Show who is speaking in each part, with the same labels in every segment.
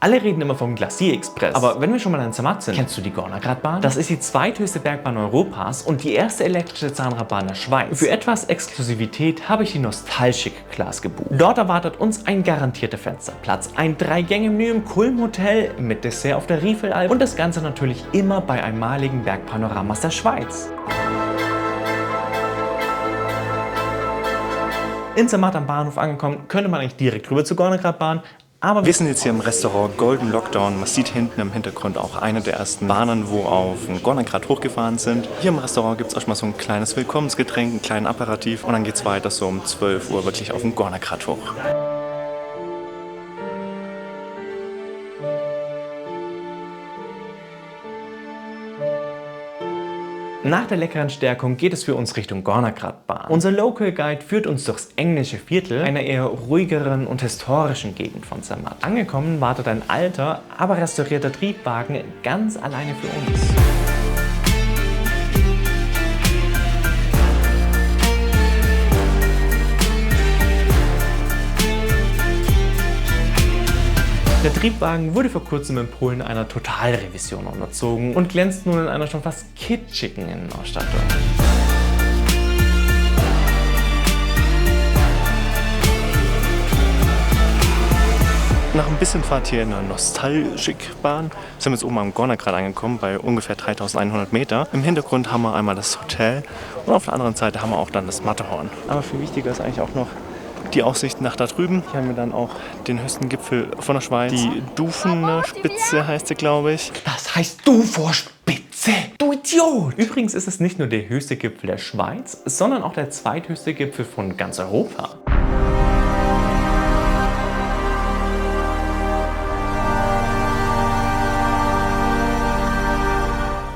Speaker 1: Alle reden immer vom Glacier Express, aber wenn wir schon mal in Zermatt sind, kennst du die Gornergratbahn? Das ist die zweithöchste Bergbahn Europas und die erste elektrische Zahnradbahn der Schweiz. Für etwas Exklusivität habe ich die Nostalgic Class gebucht. Dort erwartet uns ein garantierter Fensterplatz, ein 3-Gänge-Menü im Kulm Hotel mit Dessert auf der Riefelalp und das Ganze natürlich immer bei einmaligen Bergpanoramas der Schweiz. In Zermatt am Bahnhof angekommen, könnte man eigentlich direkt rüber zur Gornergratbahn. Aber
Speaker 2: wir sind jetzt hier im Restaurant Golden Lockdown. Man sieht hinten im Hintergrund auch eine der ersten Bahnen, wo auf den Gornergrat hochgefahren sind. Hier im Restaurant gibt es auch schon mal so ein kleines Willkommensgetränk, einen kleinen Aperitif und dann geht es weiter so um 12 Uhr wirklich auf den Gornergrat hoch.
Speaker 1: Nach der leckeren Stärkung geht es für uns Richtung Gornergratbahn. Unser Local Guide führt uns durchs englische Viertel, einer eher ruhigeren und historischen Gegend von Zermatt. Angekommen wartet ein alter, aber restaurierter Triebwagen ganz alleine für uns. Der Triebwagen wurde vor kurzem in Polen einer Totalrevision unterzogen und glänzt nun in einer schon fast kitschigen Innenausstattung.
Speaker 2: Nach ein bisschen Fahrt hier in der Nostalgic-Bahn sind wir jetzt oben am Gornergrat angekommen, bei ungefähr 3100 Meter. Im Hintergrund haben wir einmal das Hotel und auf der anderen Seite haben wir auch dann das Matterhorn. Aber viel wichtiger ist eigentlich auch noch die Aussicht nach da drüben. Hier haben wir dann auch den höchsten Gipfel von der Schweiz. Die Dufenspitze heißt sie, glaube ich.
Speaker 1: Das heißt Duforspitze, du Idiot! Übrigens ist es nicht nur der höchste Gipfel der Schweiz, sondern auch der zweithöchste Gipfel von ganz Europa.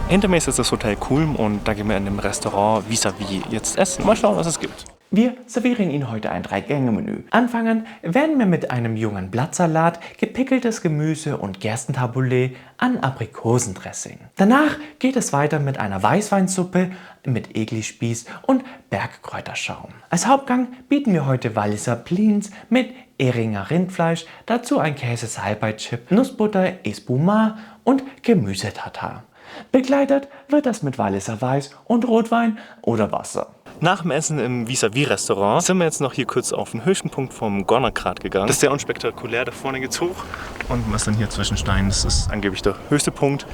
Speaker 2: Hinter mir ist jetzt das Hotel Kulm und da gehen wir in dem Restaurant vis-à-vis jetzt essen. Mal schauen, was es gibt.
Speaker 1: Wir servieren Ihnen heute ein 3-Gänge-Menü. Anfangen werden wir mit einem jungen Blattsalat, gepickeltes Gemüse und Gerstentabouleh an Aprikosendressing. Danach geht es weiter mit einer Weißweinsuppe mit Egli-Spieß und Bergkräuterschaum. Als Hauptgang bieten wir heute Walliser Plins mit Ehringer Rindfleisch, dazu ein Käse-Salbei-Chip, Nussbutter, Espuma und Gemüsetatar. Begleitet wird das mit Walliser Weiß und Rotwein oder Wasser.
Speaker 2: Nach dem Essen im Vis-à-vis-Restaurant sind wir jetzt noch hier kurz auf den höchsten Punkt vom Gornergrat gegangen. Das ist sehr unspektakulär, da vorne geht's hoch. Und was dann hier zwischen Steinen, das ist angeblich der höchste Punkt.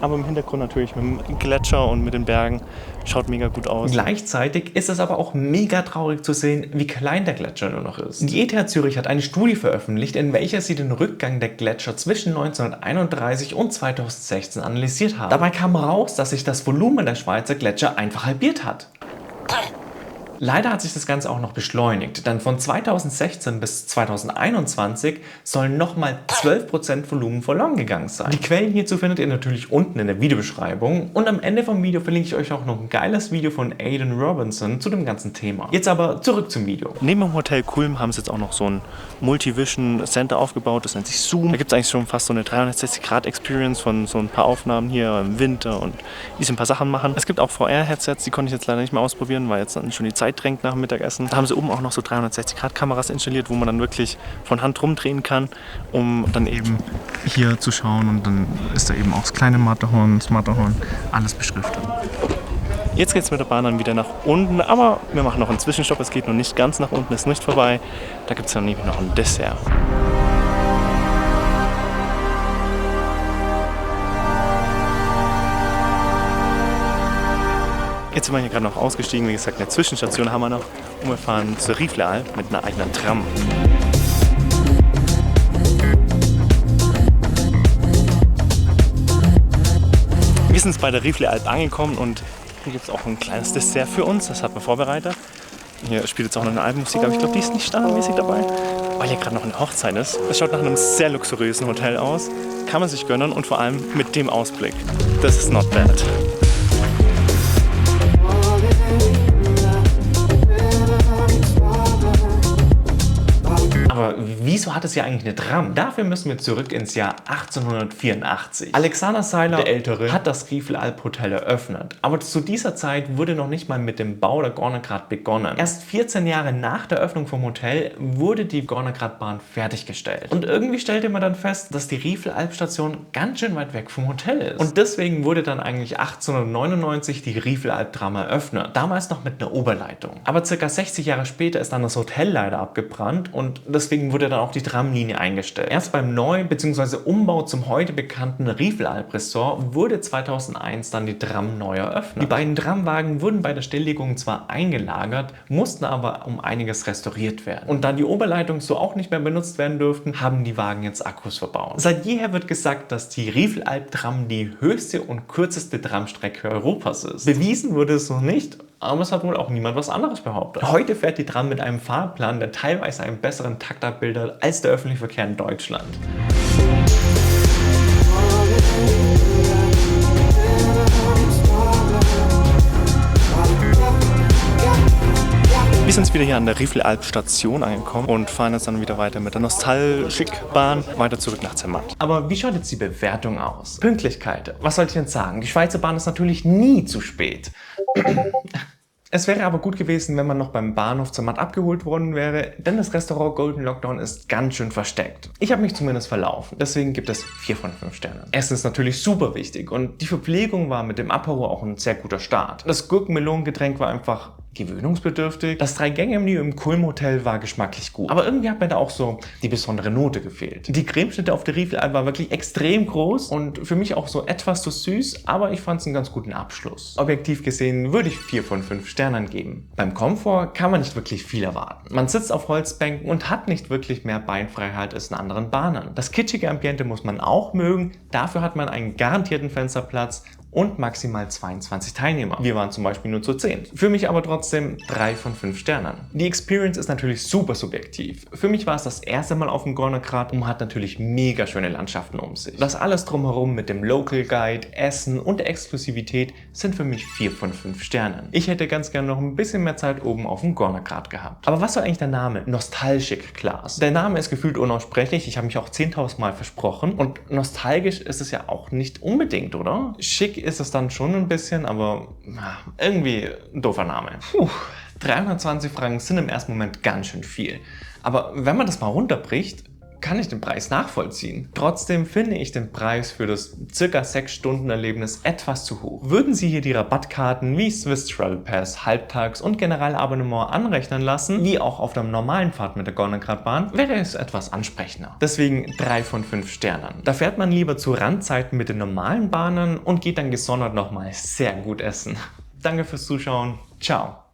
Speaker 2: Aber im Hintergrund natürlich mit dem Gletscher und mit den Bergen. Schaut mega gut aus.
Speaker 1: Gleichzeitig ist es aber auch mega traurig zu sehen, wie klein der Gletscher nur noch ist. Die ETH Zürich hat eine Studie veröffentlicht, in welcher sie den Rückgang der Gletscher zwischen 1931 und 2016 analysiert haben. Dabei kam raus, dass sich das Volumen der Schweizer Gletscher einfach halbiert hat. Leider hat sich das Ganze auch noch beschleunigt, denn von 2016 bis 2021 sollen nochmal 12% Volumen verloren gegangen sein. Die Quellen hierzu findet ihr natürlich unten in der Videobeschreibung und am Ende vom Video verlinke ich euch auch noch ein geiles Video von Aidan Robinson zu dem ganzen Thema. Jetzt aber zurück zum Video.
Speaker 2: Neben dem Hotel Kulm haben sie jetzt auch noch so ein Multivision Center aufgebaut, das nennt sich Zoom. Da gibt es eigentlich schon fast so eine 360-Grad-Experience von so ein paar Aufnahmen hier im Winter und die ein paar Sachen machen. Es gibt auch VR-Headsets, die konnte ich jetzt leider nicht mehr ausprobieren, weil jetzt dann schon die Zeit drängt nach dem Mittagessen. Da haben sie oben auch noch so 360-Grad-Kameras installiert, wo man dann wirklich von Hand rumdrehen kann, um dann eben hier zu schauen. Und dann ist da eben auch das kleine Matterhorn, alles beschriftet. Jetzt geht es mit der Bahn dann wieder nach unten, aber wir machen noch einen Zwischenstopp. Es geht noch nicht ganz nach unten, ist nicht vorbei. Da gibt es dann nämlich noch ein Dessert. Jetzt sind wir hier gerade noch ausgestiegen, wie gesagt, eine Zwischenstation haben wir noch und wir fahren zur Riefelalp mit einer eigenen Tram. Wir sind jetzt bei der Riefelalp angekommen und hier gibt es auch ein kleines Dessert für uns, das hat man vorbereitet. Hier spielt jetzt auch noch eine Alpenmusik, aber ich glaube, die ist nicht standardmäßig dabei, weil hier gerade noch eine Hochzeit ist. Es schaut nach einem sehr luxuriösen Hotel aus, kann man sich gönnen und vor allem mit dem Ausblick. Das ist not bad.
Speaker 1: Aber wie wieso hat es ja eigentlich eine Tram? Dafür müssen wir zurück ins Jahr 1884. Alexander Seiler, der Ältere, hat das Riefelalp-Hotel eröffnet. Aber zu dieser Zeit wurde noch nicht mal mit dem Bau der Gornergrat begonnen. Erst 14 Jahre nach der Öffnung vom Hotel wurde die Gornergratbahn fertiggestellt. Und irgendwie stellte man dann fest, dass die Riefelalp-Station ganz schön weit weg vom Hotel ist. Und deswegen wurde dann eigentlich 1899 die Riefelalp-Tram eröffnet. Damals noch mit einer Oberleitung. Aber ca. 60 Jahre später ist dann das Hotel leider abgebrannt und deswegen wurde dann auch die Tramlinie eingestellt. Erst beim Neu- bzw. Umbau zum heute bekannten Riefelalp-Ressort wurde 2001 dann die Tram neu eröffnet. Die beiden Tramwagen wurden bei der Stilllegung zwar eingelagert, mussten aber um einiges restauriert werden. Und da die Oberleitung so auch nicht mehr benutzt werden dürften, haben die Wagen jetzt Akkus verbaut. Seit jeher wird gesagt, dass die Riefelalp-Tram die höchste und kürzeste Tramstrecke Europas ist. Bewiesen wurde es noch nicht, aber es hat wohl auch niemand was anderes behauptet. Heute fährt die Tram mit einem Fahrplan, der teilweise einen besseren Takt abbildet als der öffentliche Verkehr in Deutschland.
Speaker 2: Wir sind jetzt wieder hier an der Riefelalp-Station angekommen und fahren jetzt dann wieder weiter mit der Nostalgic-Bahn weiter zurück nach Zermatt.
Speaker 1: Aber wie schaut jetzt die Bewertung aus? Pünktlichkeit. Was soll ich denn sagen? Die Schweizer Bahn ist natürlich nie zu spät. Es wäre aber gut gewesen, wenn man noch beim Bahnhof Zermatt abgeholt worden wäre, denn das Restaurant Golden Lockdown ist ganz schön versteckt. Ich habe mich zumindest verlaufen, deswegen gibt es 4 von 5 Sternen. Essen ist natürlich super wichtig und die Verpflegung war mit dem Apero auch ein sehr guter Start. Das Gurkenmelonengetränk war einfach gewöhnungsbedürftig. Das 3-Gänge-Menü im Kulm Hotel war geschmacklich gut. Aber irgendwie hat mir da auch so die besondere Note gefehlt. Die Cremeschnitte auf der Riefelalp war wirklich extrem groß und für mich auch so etwas zu süß, aber ich fand es einen ganz guten Abschluss. Objektiv gesehen würde ich 4 von 5 Sternen geben. Beim Komfort kann man nicht wirklich viel erwarten. Man sitzt auf Holzbänken und hat nicht wirklich mehr Beinfreiheit als in anderen Bahnen. Das kitschige Ambiente muss man auch mögen. Dafür hat man einen garantierten Fensterplatz und maximal 22 Teilnehmer. Wir waren zum Beispiel nur zu 10. Für mich aber trotzdem 3 von 5 Sternen. Die Experience ist natürlich super subjektiv. Für mich war es das erste Mal auf dem Gornergrat und hat natürlich mega schöne Landschaften um sich. Das alles drumherum mit dem Local Guide, Essen und der Exklusivität sind für mich 4 von 5 Sternen. Ich hätte ganz gerne noch ein bisschen mehr Zeit oben auf dem Gornergrat gehabt. Aber was soll eigentlich der Name Nostalgic Class? Der Name ist gefühlt unaussprechlich. Ich habe mich auch 10.000 Mal versprochen. Und nostalgisch ist es ja auch nicht unbedingt, oder? Schick ist es dann schon ein bisschen, aber irgendwie ein doofer Name. 320 Franken sind im ersten Moment ganz schön viel. Aber wenn man das mal runterbricht, kann ich den Preis nachvollziehen. Trotzdem finde ich den Preis für das ca. 6-Stunden-Erlebnis etwas zu hoch. Würden Sie hier die Rabattkarten wie Swiss Travel Pass, Halbtags- und Generalabonnement anrechnen lassen, wie auch auf der normalen Fahrt mit der Gornergratbahn, wäre es etwas ansprechender. Deswegen 3 von 5 Sternen. Da fährt man lieber zu Randzeiten mit den normalen Bahnen und geht dann gesondert nochmal sehr gut essen. Danke fürs Zuschauen. Ciao.